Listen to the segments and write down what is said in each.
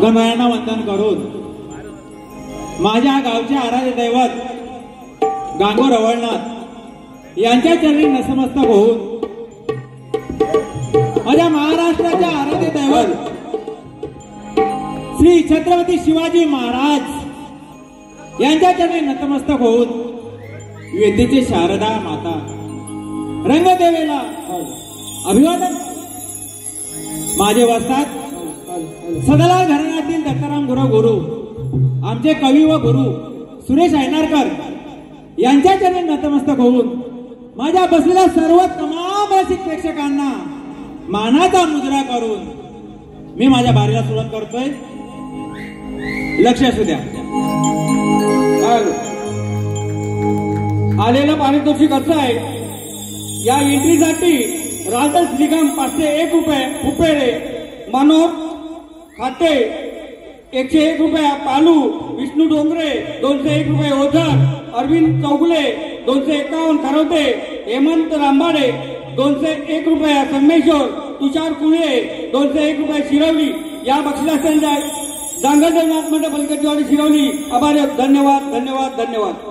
गणरायांना वंदन करून माझ्या गावचे आराध्य दैवत गांगो रवळनाथ यांच्या चरणी नतमस्तक होऊन माझ्या महाराष्ट्राचे आराध्य दैवत श्री छत्रपती शिवाजी महाराज यांच्या चरणी नतमस्तक होऊन वेदीचे शारदा माता रंगदेवीला अभिवादन. माझे वस्तात सदालाल घराण्यातील दत्ताराम गुरु आमचे कवी व गुरु सुरेश ऐनारकर यांच्या चरणी नतमस्तक होऊन माझ्या बसलेल्या सर्व तमाम रसिक प्रेक्षकांना मानाचा मुजरा करून मी माझ्या बारीला सुरुवात करतोय. लक्ष असू द्या. हॅलो. आलेलं पारितोषिक असं आहे, या एंट्रीसाठी राजस निगम 501 रुपये, उपेरे मनोहर खाते 101 रुपये, पालू विष्णू डोंगरे 201 रुपये, ओझर अरविंद चौगुले 251, खरवते हेमंत रांबाडे 201 रुपये, संगमेश्वर तुषार कुळे 201 रुपये, शिरवली. या बक्षिसांच्या जांगरदेव नाथ मंडळ पलकटवाडी शिरवली. आभार. धन्यवाद धन्यवाद धन्यवाद.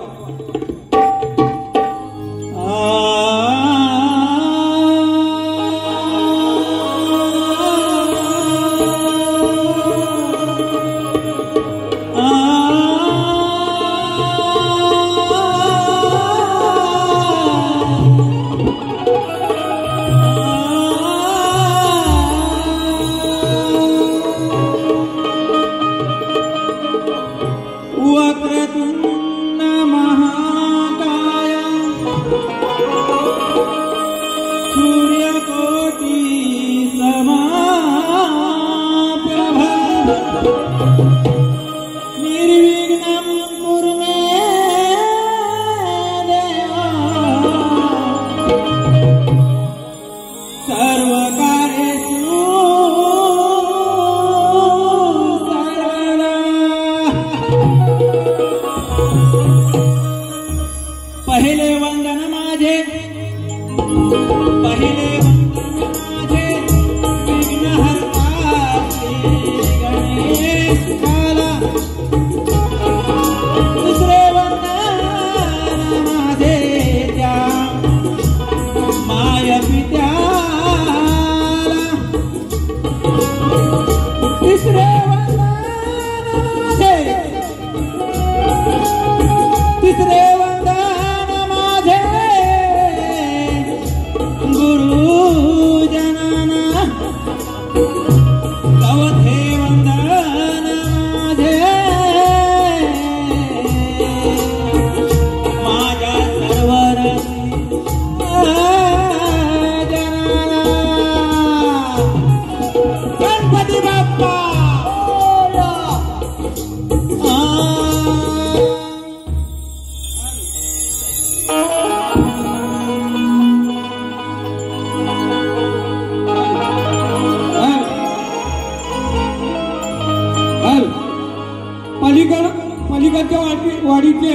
पलीकडच्या वाडीचे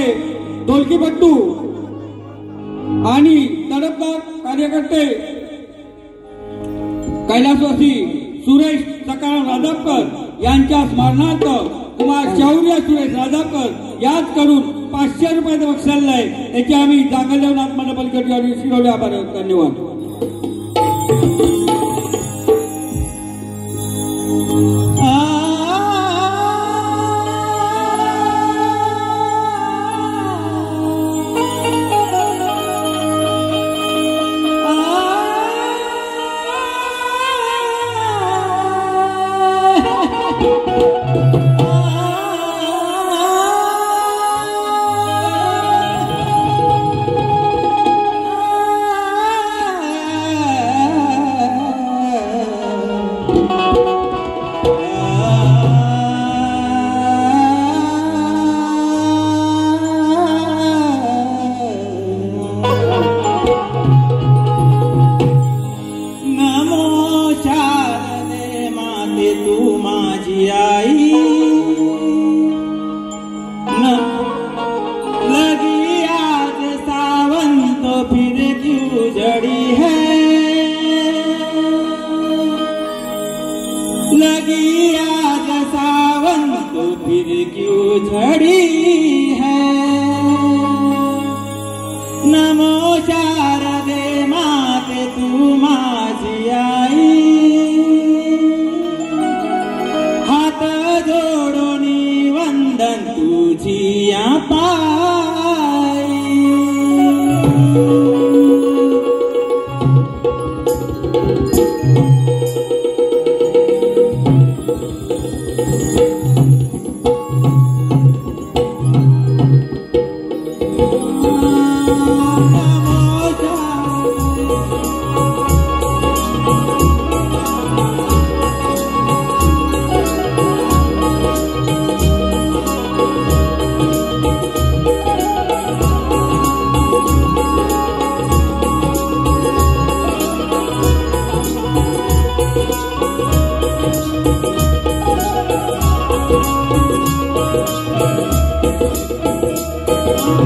ढोलकीपट्टू आणि तडफदार कार्यकर्ते कैलासवासी सुरेश सकाराम राजापकर यांच्या स्मरणार्थ कुमार शौर्य सुरेश राजापकर याच कडून 500 रुपयाचं बक्षीस आलेलं आहे. त्याचे आम्ही जांगरदेव नाथ मंडळ पलकटवाडी शिरवले. आभार. धन्यवाद.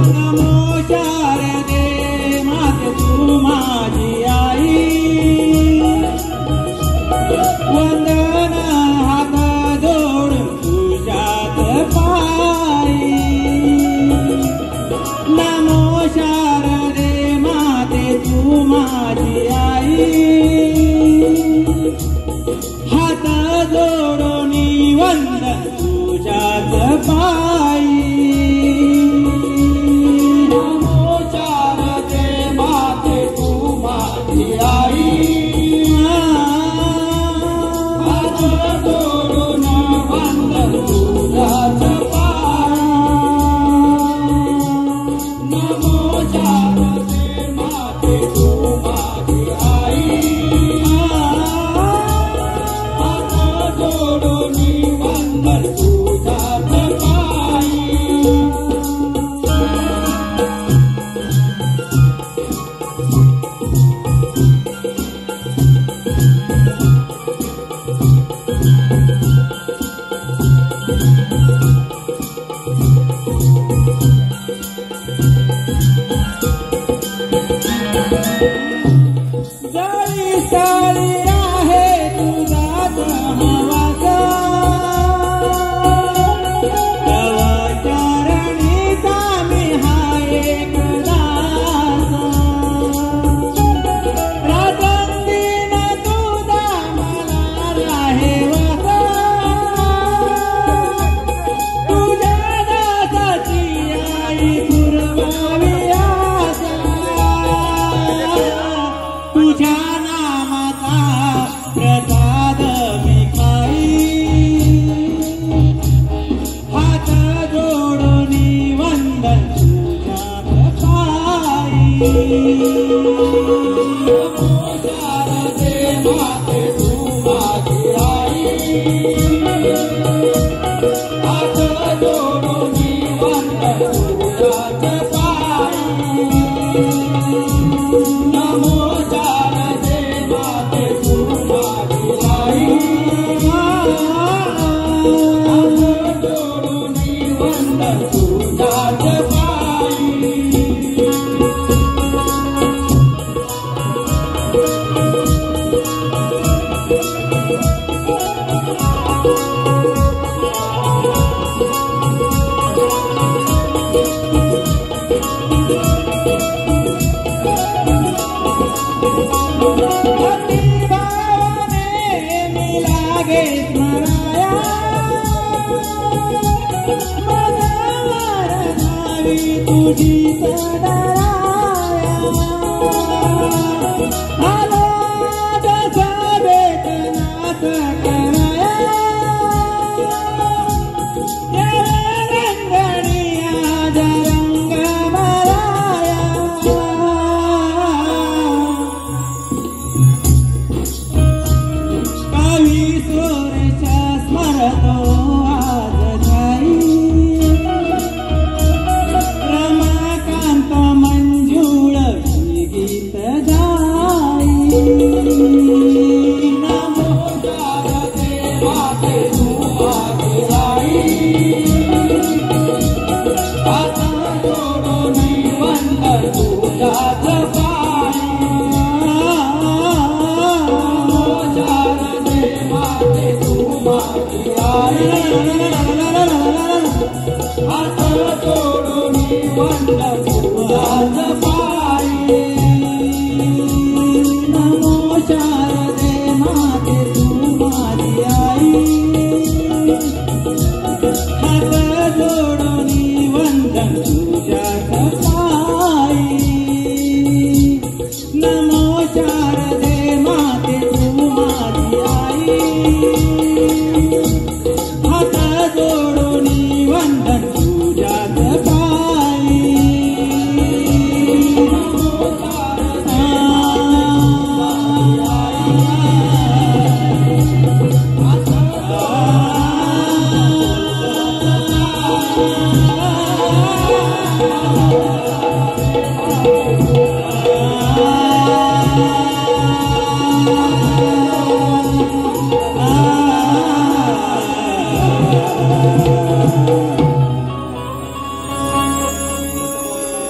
Oh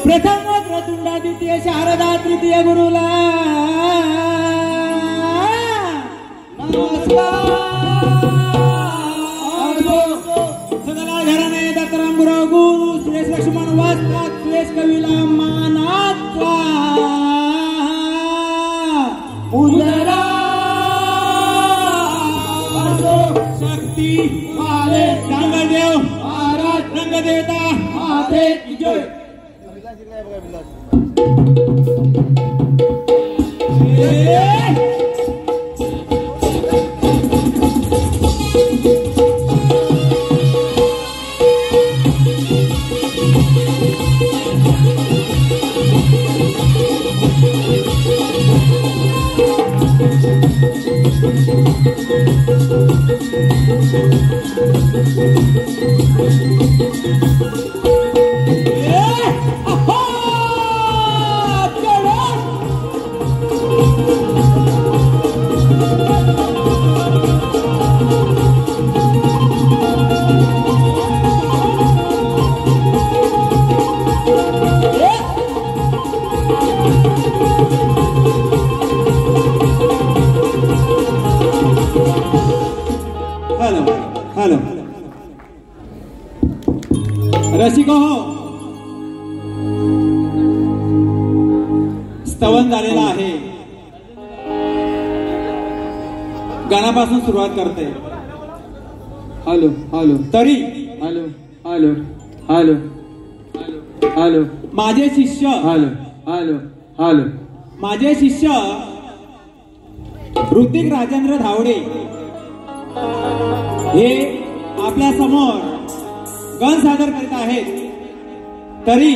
प्रथम वक्रतुंडा द्वितीय शारदा तृतीय गुरुला सगळा घराणे दत्तराम गुरु गुरु सुरेश लक्ष्मण वाचला सुरेश कवीला मानातला उदरा शक्ती माले रंगदेव महाराज रंगदेवता माते जय रसिको हो स्तवन झालेला आहे गाण्यापासून सुरुवात करते हॅलो हॅलो तरी हॅलो हॅलो हॅलो हॅलो माझे शिष्य हॅलो हॅलो हॅलो माझे शिष्य ऋतिक राजेंद्र धावडे हे आपल्या समोर गण सादर करीत आहेत तरी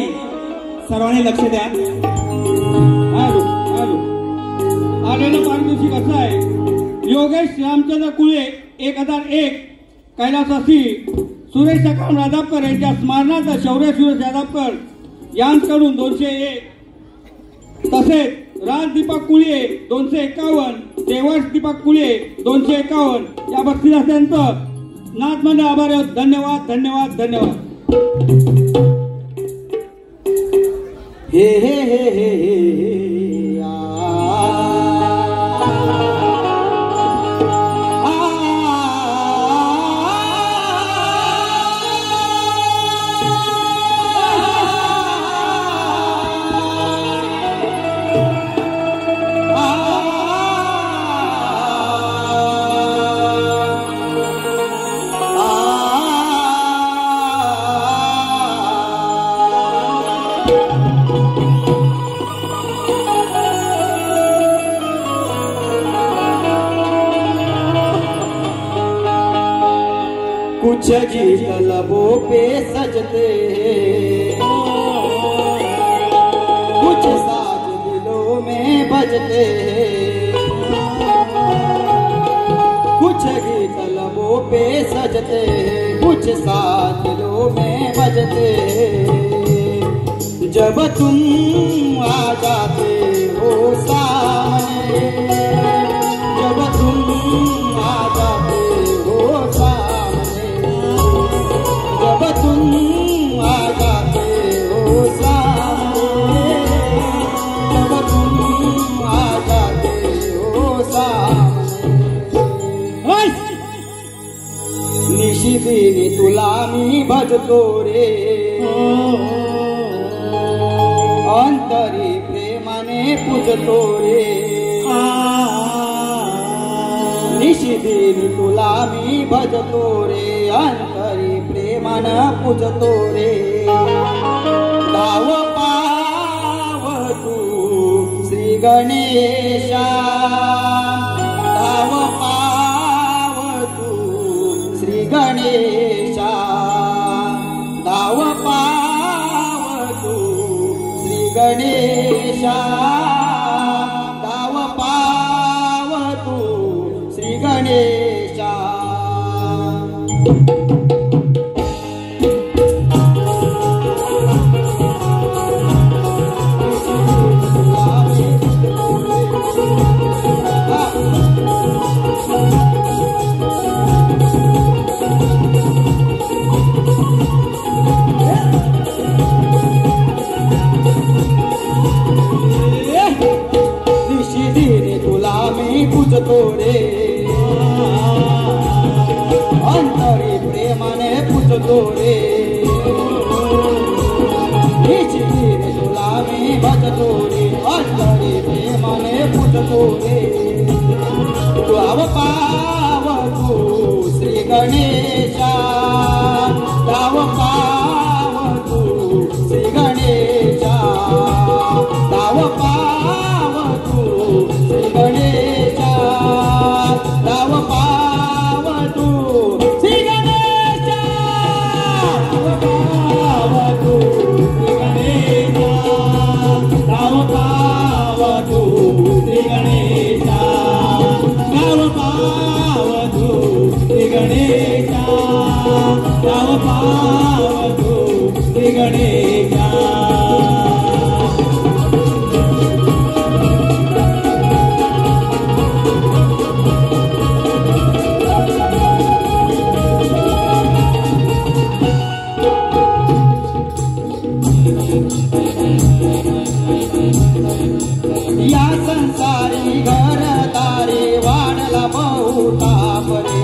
सर्वांनी लक्ष द्या हॅलो हॅलो आलेलं पारितोषिक असं आहे योगेश रामचंद्र कुळे 1001 कैलासवासी सुरेश सकाम राधापकर यांच्या स्मरणार्थ शौर्य सुरेश राधापकर यांकडून 201 तसेच राज दीपक कुळे 251 देवर्ष दीपक कुळे 251 या बक्षिसांचं नाथमंडळ आभार धन्यवाद धन्यवाद धन्यवाद हे हे हे हे हे कुछ गीत लबों पे सजते कुछ साज दिलों में बजते कुछ गीत लबों पे सजते कुछ साज दिलों में बजते जब तुम आ जाते हो सामने जब तुम आ जाते हो सामने जब तुम आ जाते हो सामने जब तुम आ जाते हो सामने निशिदिनी तुला मी भजतो रे अंतरी प्रेमाने पूजतो रे निशिदिनी तुला मी भजतो रे अंतरी प्रेमानं पूजतो रे धाव पाव तू श्री गणेशा धाव पाव तू श्री गणेशा धाव पाव तू श्री गणेशा धाव पाव तू श्री गणेशा बसतो रे गाव पावतो श्री गणेशा गाव पावतो श्री गणेशा गाव पावतो श्री गणेशा गाव पावतो श्री गणेशा गाव पावतो श्री गणेशा गाव पावतो श्री गणेशा गाव पावतो श्री गणेशा गाव पावतो श्री गणेशा या संसारी घरदारी वाढला बहुताप रे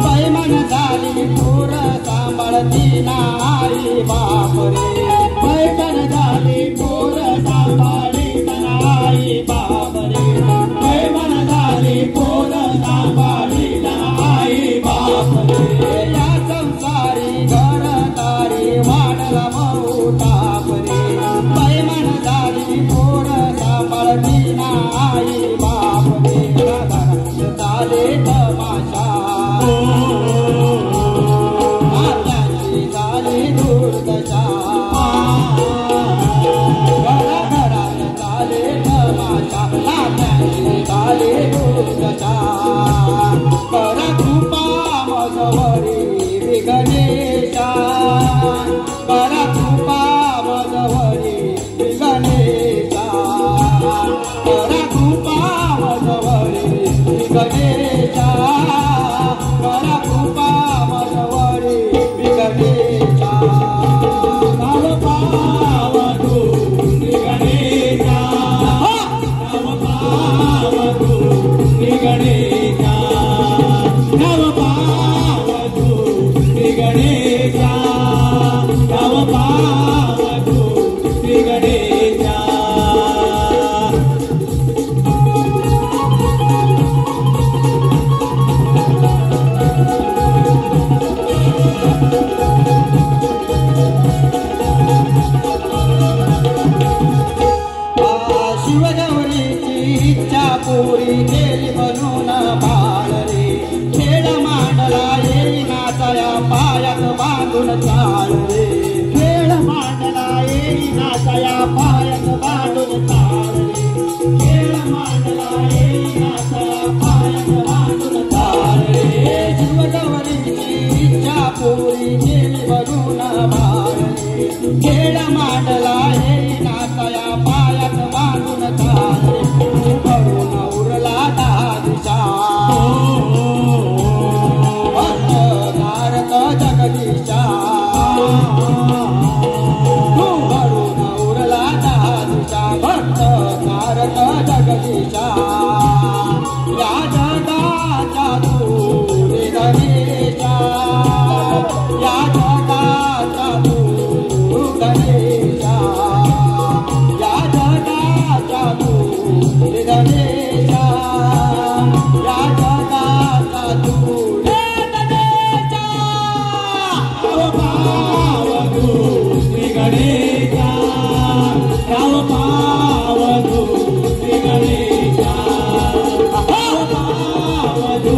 बैमान झाली पोर सांभाळती नाही बाप रे बैमान झाली पोर सांभाळी नाही बाप रे बैमान झाली पोर सांभाळी नाही बाप रे या संसारी घरदारी वाढला बहुताप रे बैमान झाली पोर सांभाळती नाही बाप रे झाले तमाशा नात्याची झाली दुर्दशा घराघरात झाले तमाशा नात्याची झाली दुर्दशा करा कृपा मजवरी विघ्नेशा करा कृपा मजवरी विघ्नेशा करा कृपा मजवरी विघ्नेशा करा कृपा मजवरी विघ्नेशा गाव पावतो श्री गणेशा गाव पावतो श्री गणेशा गाव पावतो श्री गणेशा गाव पावतो श्री गणेशा शिवगौरीची इच्छा पुरी केली म्हणून बाळ रे खेळ मांडला येई नाचाया पायात बांधून चाल रे खेळ मांडला येई नाचाया पायात बांधून चाल रे खेळ मांडला येई नाचाया पायात बांधून चाल रे शिवगौरीची इच्छा पुरी केली म्हणून बाळ रे खेळ मांडला येई नाचाया पायात बांधून चाल रे भरून उरला दादिशा भक्त नारद जगदीशा भरून उरला दादिशा भक्त नारद जगदीशा या जगाचा तू गणेशा या जगाचा तू गणेशा या जगाचा तू गणेशा या जगाचा तू गणेशा गाव पावतो श्री गणेशा गाव पावतो श्री गणेशा गाव पावतो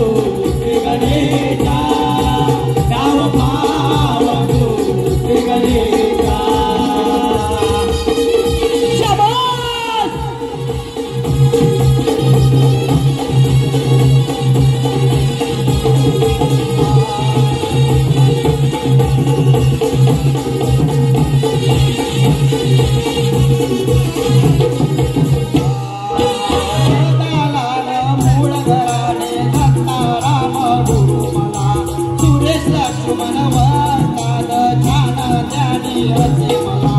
श्री गणेशा गाव पावतो श्री गणेशा शाबास मूळ घराने दत्ता राम गुरु मला सुरेश लक्ष्मण वस्ताद छान ज्ञानी असे मला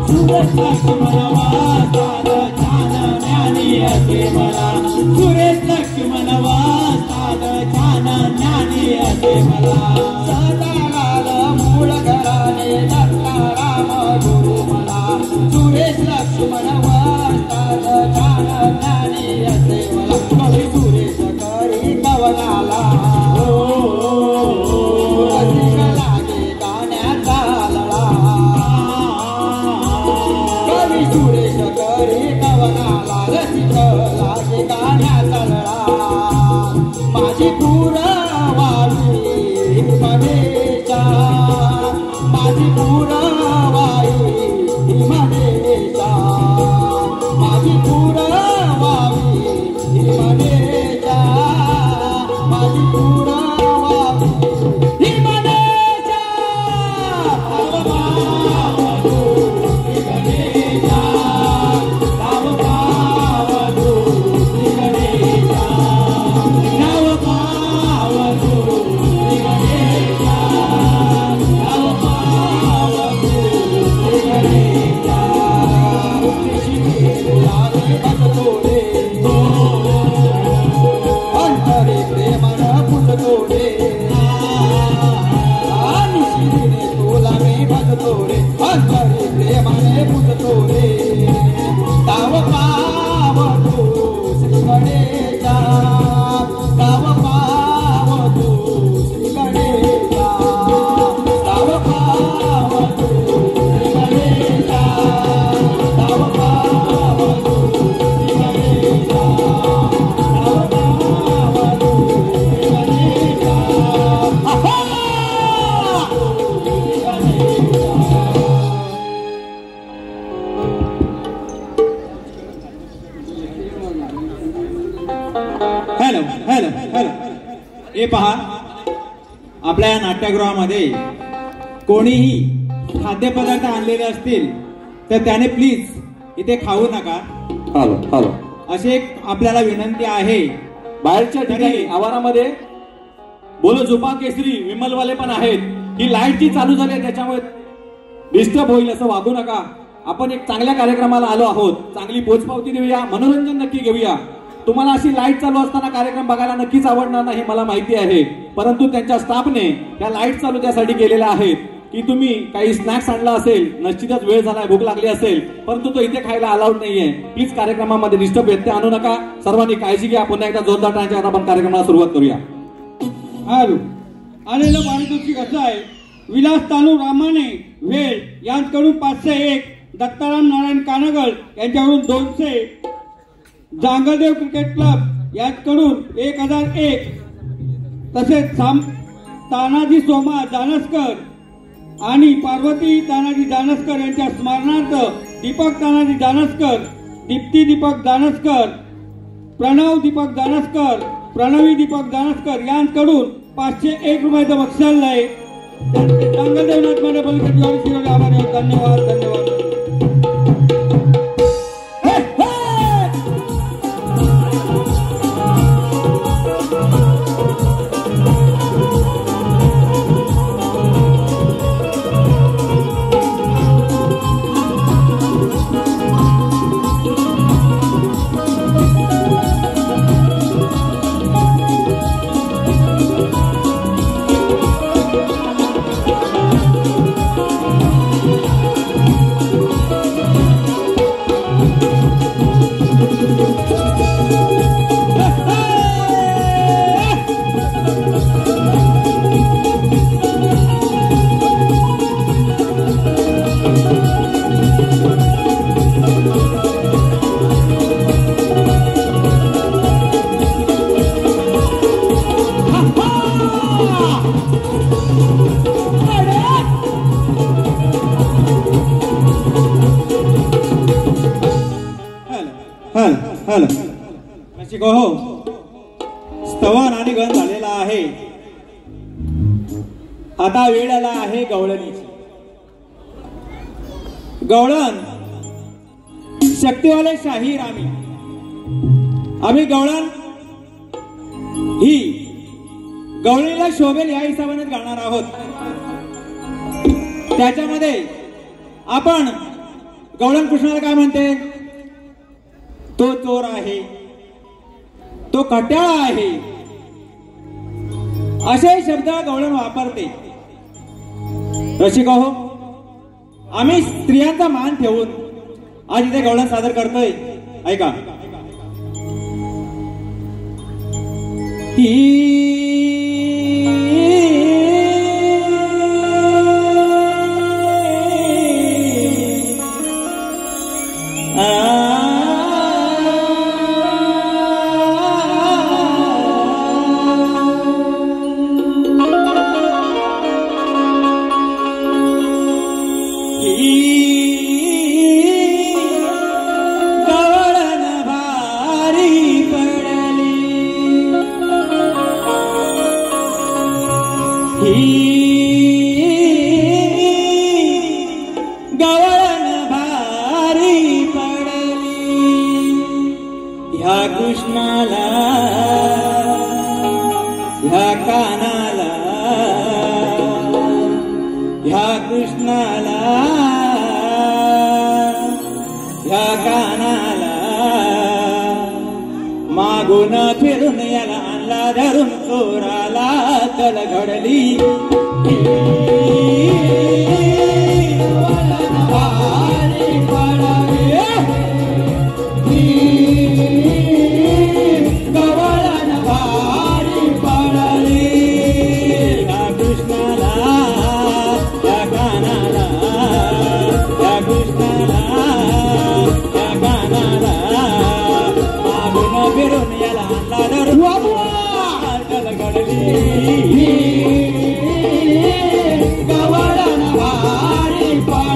सुरेश लक्ष्मण वस्ताद छान ज्ञानी असे मला सुरेश लक्ष्मण वस्ताद छान ज्ञानी असे मला सदालाल मूळ घराने दत्ता राम गुरु मला सुरेश लक्ष्मण वस्ताद छान ज्ञानी असे मला सुरेश करी कवनाला रसिक लागे गाण्याचा लळा माझी पुरवाई मनेचा माझी पुरवाई मनेचा माझी पुरवाई मनेचा माझी पुरवाई मनेचा अंतरे प्रेमान पुजतो रे आणि शिरीने तुला मी भजतो रे अंतरे प्रेमाने पुजतो रे ताव पाव तू श्री गणेशा ताव पाव तू श्री गणेशा ताव पाव तू श्री गणेशा ताव पाव तू Shri Ganesha hello hello hello हे पहा आपल्या या नाट्यगृहामध्ये कोणीही खाद्यपदार्थ आणलेले असतील तर त्याने प्लीज इथे खाऊ नका. हॅलो हॅलो अशी एक आपल्याला विनंती आहे. बाहेरच्या ठिकाणी आवारामध्ये बोलो झुपा केसरी विमलवाले पण आहेत. ही लाईट जी चालू झाली आहे त्याच्यामुळे डिस्टर्ब होईल असं वागू नका. आपण एक चांगल्या कार्यक्रमाला आलो आहोत. चांगली पोचपावती देऊया, मनोरंजन नक्की घेऊया. तुम्हाला अशी लाईट चालू असताना कार्यक्रम बघायला नक्कीच आवडणार नाही मला माहिती आहे, परंतु त्यांच्या स्टाफने त्या लाईट चालू त्यासाठी केलेल्या आहेत की तुम्ही काही स्नॅक्स आणला असेल, निश्चितच वेळ झालाय, भूक लागली असेल, परंतु तो इथे खायला अलाउड नाहीये. प्लीज कार्यक्रमामध्ये डिस्टर्ब व्यत्यय आणू नका. सर्वांनी काळजी घ्या. पुन्हा एकदा जोरदार टाळ्यांच्या आपण कार्यक्रमाला सुरुवात करूया. आलेलं पारितोषिक असं आहे. विलास तानू रामाने वेळ यांच्याकडून 501, दत्ताराम नारायण कानगड यांच्याकडून 200, जांगदेव क्रिकेट क्लब यांच्याकडून 1001, तसेच तानाजी सोमा जानसकर आणि पार्वती तानाजी जानसकर यांच्या स्मरणार्थ दीपक तानाजी जानसकर, दीप्ती दीपक जानसकर, प्रणव दीपक जानसकर, प्रणवी दीपक जानसकर यांच्याकडून 501 रुपयाचं बक्षीस आहे. जांगदेवनाथ मध्ये बोलून आभारी आहोत. धन्यवाद धन्यवाद. रसिक हो, स्तवन आणि गण झालेला आहे. आता वेळ आला आहे गवळणीची. गवळण शक्तिवाले शाहीर आम्ही गवळण ही गवळणीला शोभेल या हिसाबानेच गाणार आहोत. त्याच्यामध्ये आपण गवळण कृष्णाला काय म्हणते? तो चोर आहे, तो कट्याळा आहे, असे शब्द गवळण वापरते. रसिक हो, आम्ही स्त्रियांचा मान ठेवून आज इथे गवळण सादर करतोय. ऐका. गवळण भारी पडली ह्या कृष्णाला ह्या कानाला ह्या कृष्णाला ह्या कानाला मागून फिरून याला आणला धरून चोराला तल घडली गवळण भारी पडली ह्या कृष्णाला ह्या कानाला ह्या कृष्णाला ह्या कानाला मागून फिरून याला आणला धरून तल घडली गवळण भारी पडली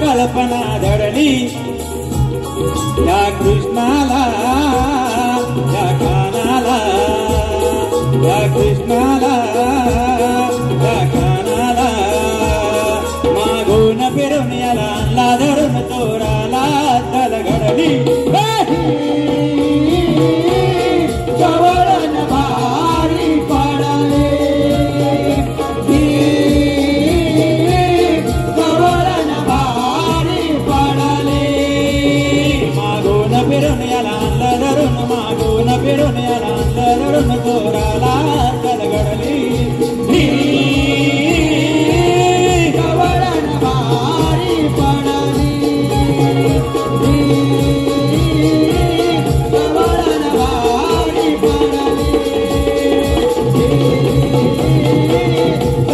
कल्पना धडली या कृष्णाला या कानाला या कृष्णाला या कानाला मागून फिरून याला आणला धरून चोराला चल घडली जवळन भारी पडले फिरून याला धरून चोराला गडगडली गवळण भारी पडली गवळण भारी पडली गवळण भारी पडली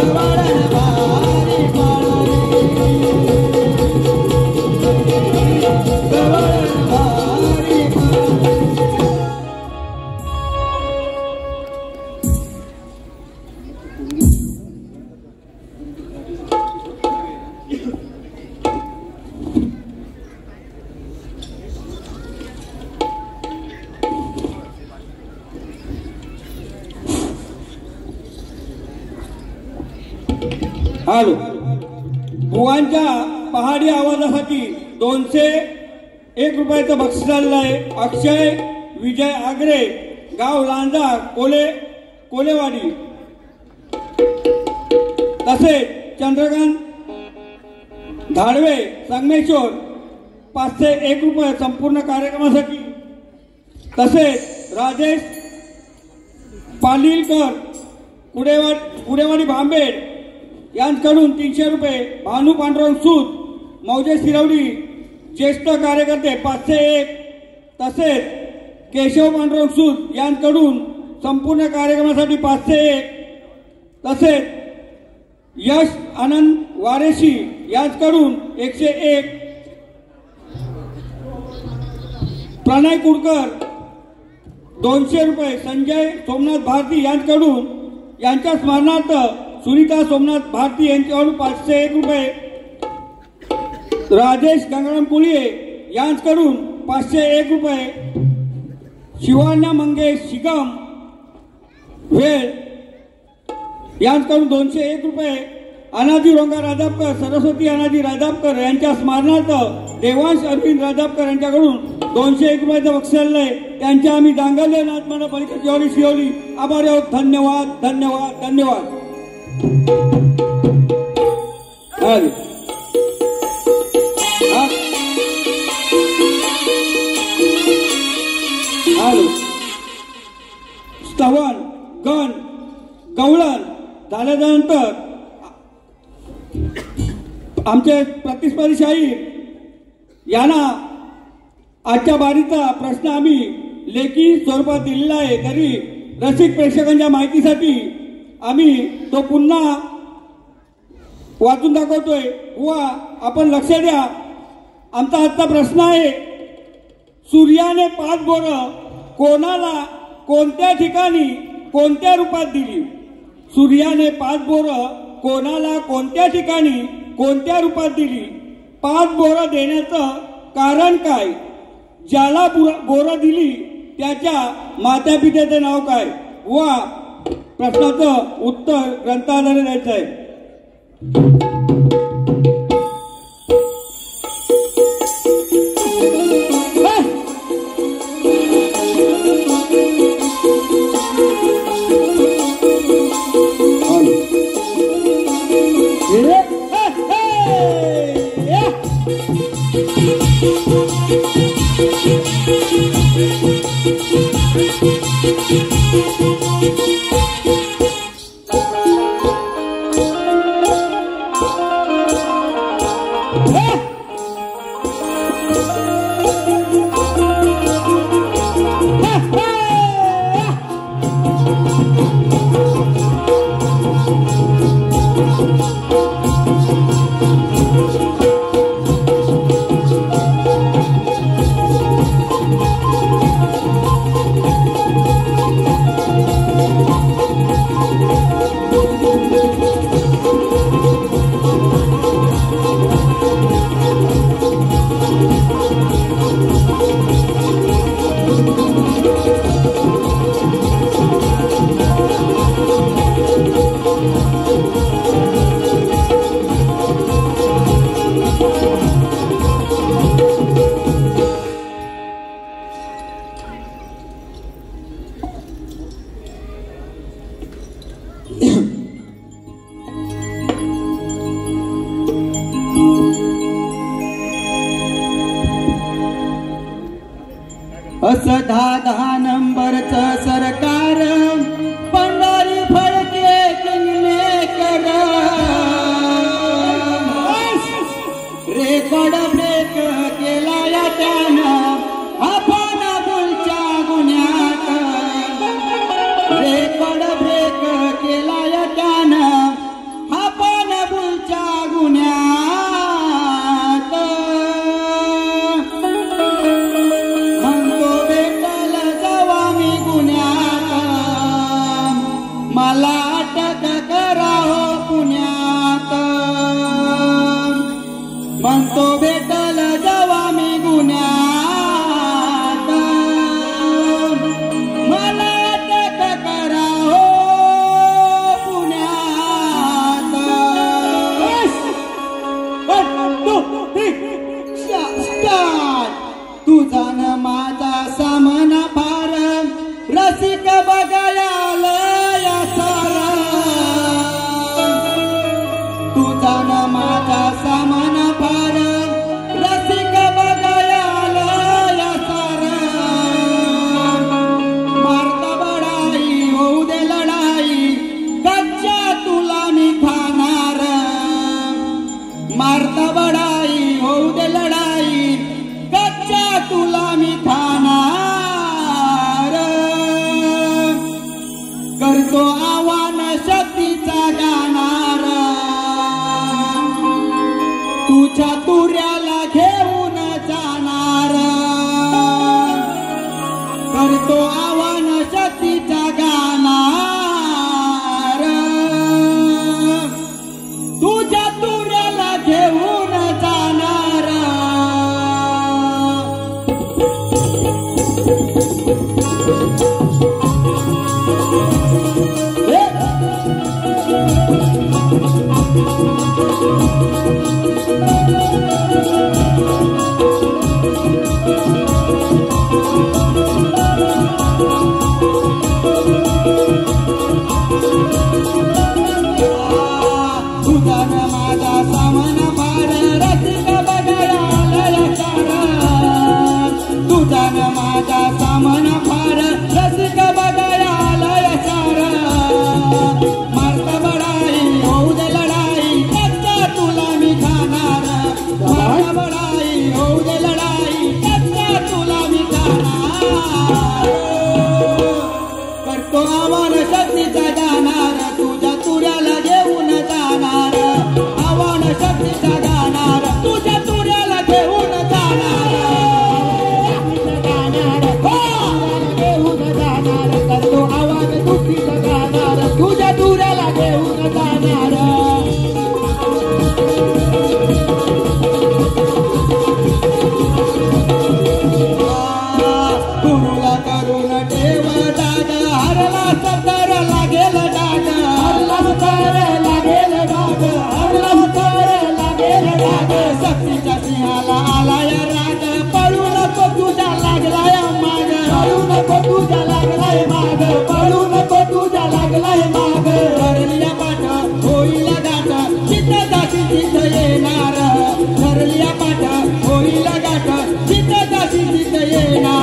गवळण भारी पडली. हॅलो बुवांच्या पहाडी आवाजासाठी 201 रुपयाचं बक्षीस आलेलं आहे. अक्षय विजय आगरे, गाव लांजा, कोलेवाडी. तसेच चंद्रकांत धाडवे, संगमेश्वर, 501 रुपये संपूर्ण कार्यक्रमासाठी. तसेच राजेश पालीलकर, कुडेवाडी भांबेड यांच्याकडून 300 रुपये. भानू पांडुरंग सूद, मौजे शिरवली, ज्येष्ठ कार्यकर्ते 501. तसेच केशव पांडुरंग सूद यांच्याकडून संपूर्ण कार्यक्रमासाठी 501. तसेच यश आनंद वारेशी यांच्याकडून 101. प्रणय कुडकर 200 रुपये. संजय सोमनाथ भारती यांच्याकडून यांच्या स्मरणार्थ सुनीता सोमनाथ भारती यांच्याकडून 501 रुपये. राजेश गंगाराम कोळी यांच्याकडून 501 रुपये. शिवान्या मंगेश शिगम वेळ यांच्याकडून 201 रुपये. अनाजी रोंगा राजापकर, सरस्वती अनाजी राजापकर यांच्या स्मरणार्थ देवांश अरविंद राजापकर यांच्याकडून 201 रुपयाचं बक्षीस आहे. त्यांच्या आम्ही दांगल्य नाथमाना परिषद शिवली आभारी आहोत. धन्यवाद धन्यवाद धन्यवाद. स्तवन गण गवळण झाल्यानंतर आमचे प्रतिस्पर्धी शाहीर यांना आजच्या बारीचा प्रश्न आम्ही लेखी स्वरूपात दिलेला आहे, तरी रसिक प्रेक्षकांच्या माहितीसाठी आम्ही तो पुन्हा वाचून दाखवतोय व आपण लक्ष द्या. आमचा आजचा प्रश्न आहे, सूर्याने 5 बोरं कोणाला कोणत्या ठिकाणी कोणत्या रूपात दिली? सूर्याने 5 बोरं कोणाला कोणत्या ठिकाणी कोणत्या रूपात दिली? 5 बोरं देण्याचं कारण काय? ज्याला बोरं दिली त्याच्या मातापित्याचं नाव काय? व प्रश्नाचं उत्तर ग्रंथाद्वारे द्यायचं आहे. असं 10 नंबरचं सरकार Pandhari Phadke kingmaker record break केला या त्यानं आपण गुलच्या गुन्ह्यात. रेकॉर्ड ब्रेक केला या त्यानं आपण गुलच्या गुन्ह्यात. मला अटक करावं पुण्यात. म्हणतो भेटल जेव्हा मी गुन्ह्यात. मला अटक करावं पुण्यात. तुझा न माझा सामना फार रसिक बघायला माझा सामान फार रसिक बघायला या सार. मारता बडाई होऊ दे लढाई कच्च्या तुला मी खाणार. मारता बडाई होऊ दे लढाई कच्च्या तुला मी खाणार. करतो आव्हान शक्तीचा गाणार. तुझ्या तुऱ्याला घेऊन जाणार. करतो आव्हान शक्तीचा गाणार. तुझ्या तुऱ्याला घेऊन जाणार. तुझ्या तुऱ्याला घेऊन जाणार गुरुला करून ठेव डाग हरला तर लागेल डाग हरला तर लागेल डाग हरला तर लागेल डाग सक्तीच्या सिंहाला आलाय राग पळू नको तुझ्या लागलाय माग पळू नको तुझ्या लागलाय माग पळू नको तुझ्या लागलाय माग ठरलिया पाठ होईल गाठ जिथं जाती तिथं येणार ठरलिया पाठ होईल गाठ जिथं जाती तिथं येणार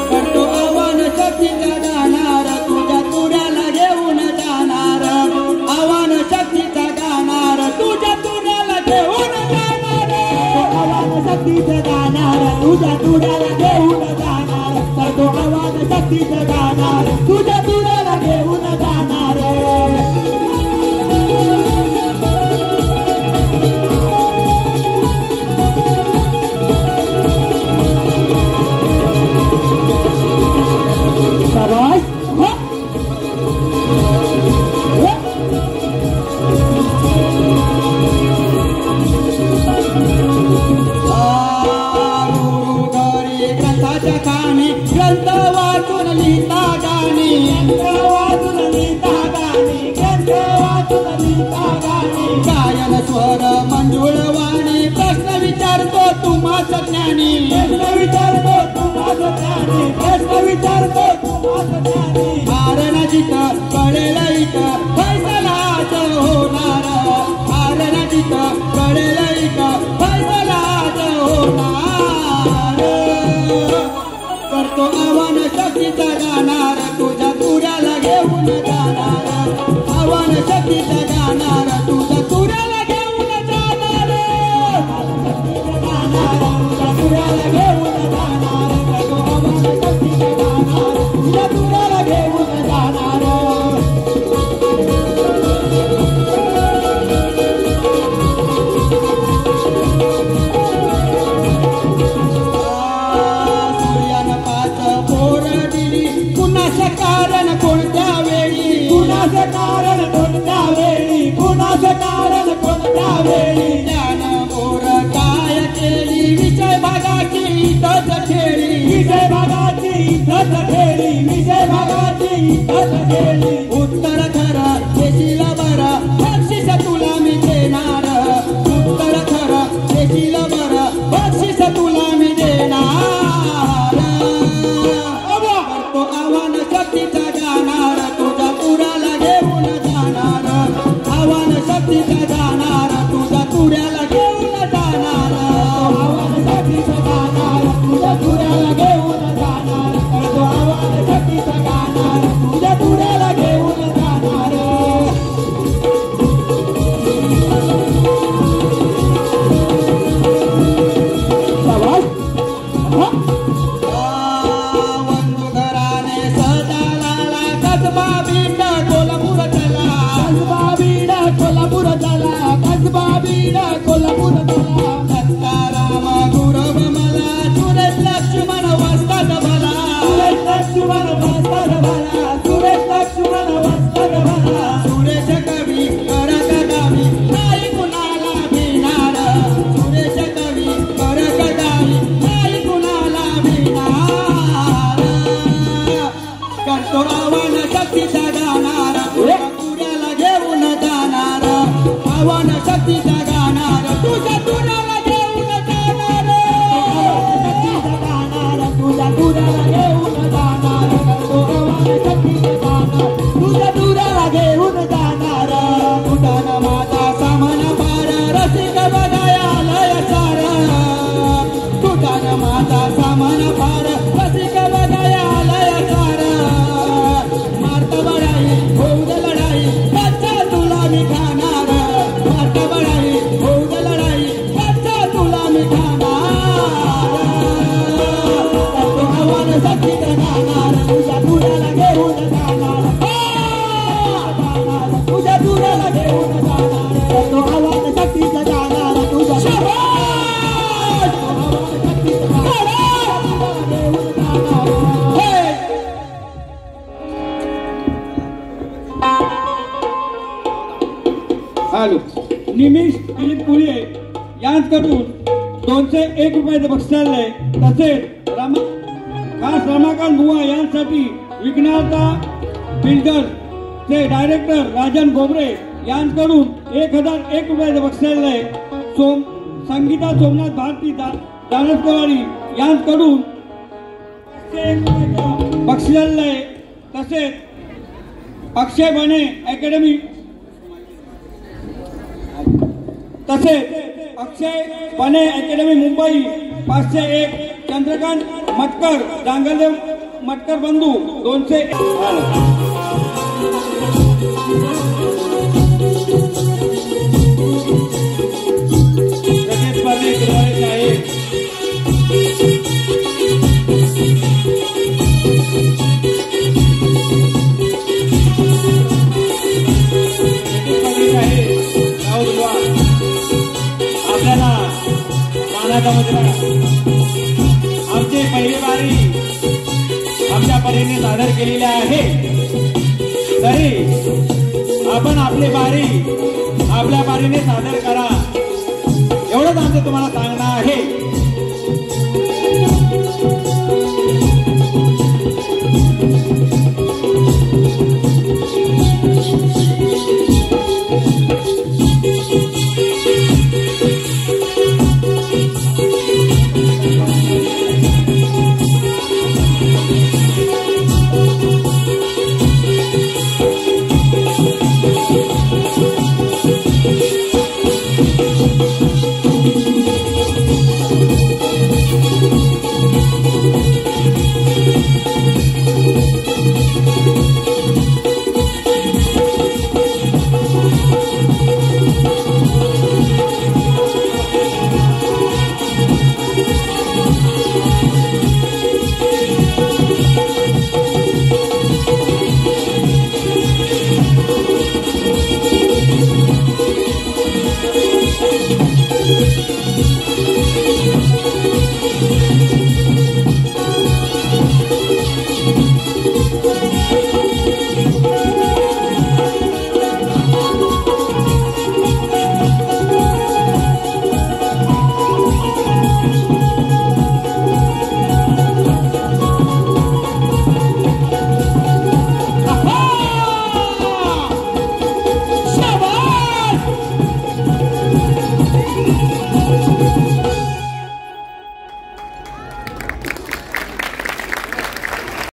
करतो आव्हान शक्तीचा गाणार तुझ्या तुऱ्याला घेऊन जाणार आव्हान शक्तीचा गाणार तुझ्या तुऱ्याला घेऊन जाणार आव्हान शक्तीचं गाणार तुझ्या तुऱ्याला घेऊन जाणार करतो आव्हान शक्तीचं गाणार तुझ्या तुऱ्याला घेऊन जाणार शाबाश ग्रंथाच्या खाणी ग्रंथ वाचून लिहिता गाणी ग्रंथ वाचून लिहिता गाणी ग्रंथ वाचून लिहिता गाणी गायन स्वर मंजुळ वाणी प्रश्न विचारतो तुम्हाच ज्ञानी प्रश्न विचारतो तुम्हाच ज्ञानी प्रश्न विचारतो तुम्हाच ज्ञानी हारण जिथं कळेल इथं फैसलाच होणार हारण जिथं कळेल इथं फैसलाच होणार करतो आव्हान शक्तीचा गाणार तुझ्या तुऱ्याला घेऊन जाणार आव्हान शक्तीचा गाणार तुझ्या तुऱ्याला घेऊन जाणार तुझ्या तुऱ्याला घेऊन जाणार करतो आव्हान शक्तीचा गाणार तुझ्या तुऱ्याला घेऊन जाणार कारण कोणत्या वेळी कुणाचं कारण कोणत्या वेळी कुणाचं कारण कोणत्या वेळी ज्ञान मोर काय केली विजय भागाची इथंच खेळी विजय भागाची इथंच खेळी विजय भागाची इथंच खेळी उत्तर खरं देशील बरं बक्षीस तुला मी देणार उत्तर खरं देशील बरं बक्षीस तुला मी देणार आव्हान शक्तीचा गाणार तुझ्या तुऱ्याला घेऊन जाणार आव्हान शक्तीचा गाणार तुझ्या तुऱ्याला घेऊन जाणार आव्हान शक्तीचा गाणार तुझ्या तुऱ्याला घेऊन जाणार करतो आव्हान शक्तीचा गाणार तुझ्या तुऱ्याला घेऊन जाणार कोल्हापूर दत्ताराम गुरव मला सुरेश लक्ष्मण वाजतात भला सुरेश लक्ष्मण वाजतात भला सुरेश लक्ष्मण वाजतात भला सुरेश कवी करक गावी नाही कुणाला भिणार सुरेश कवी करक गावी नाही कुणाला भिणार करतो आव्हान शक्तीचा गाणार तुऱ्याला घेऊन जाणार आव्हान शक्तीचा गाणार तुझ्या तुऱ्याला घेऊन जाणार तुझ्या तुऱ्याला घेऊन जाणार करतो आव्हान शक्तीचा गाणार तुझ्या तुऱ्याला घेऊन जाणार उदान माझा सामान पार रसिक बघाया लय सार तुझान माझा सामान पार रसिक बघाया लय सार मारत बढाई होऊ दे लढाई तुला मी खाणार मारत बढाई होऊ दे लढाई हॅलो निमिष दिलीप पुळे यांच्याकडून 201 रुपयाचं बक्षीस आहे. तसेच खास रमाकांत बुवा यांसाठी विघ्नहर्ता बिल्डर्सचे डायरेक्टर राजन गोबरे यांच्याकडून 1001 रुपयाचं बक्षीस आहे. संगीता सोमनाथ भारती दानसवाडी यांच्याकडून बक्षीस आहे. तसेच अक्षय बने अकॅडमी मुंबई 501 चंद्रकांत मटकर डांगरदेव मटकर बंधू 201. आपल्याला मानाचा मुद्रा आमची पहिली बारी आमच्या परीने सादर केलेली आहे. तरी आपण आपली बारी आपल्या बारीने सादर करा एवढंच आमचं तुम्हाला सांगणं आहे.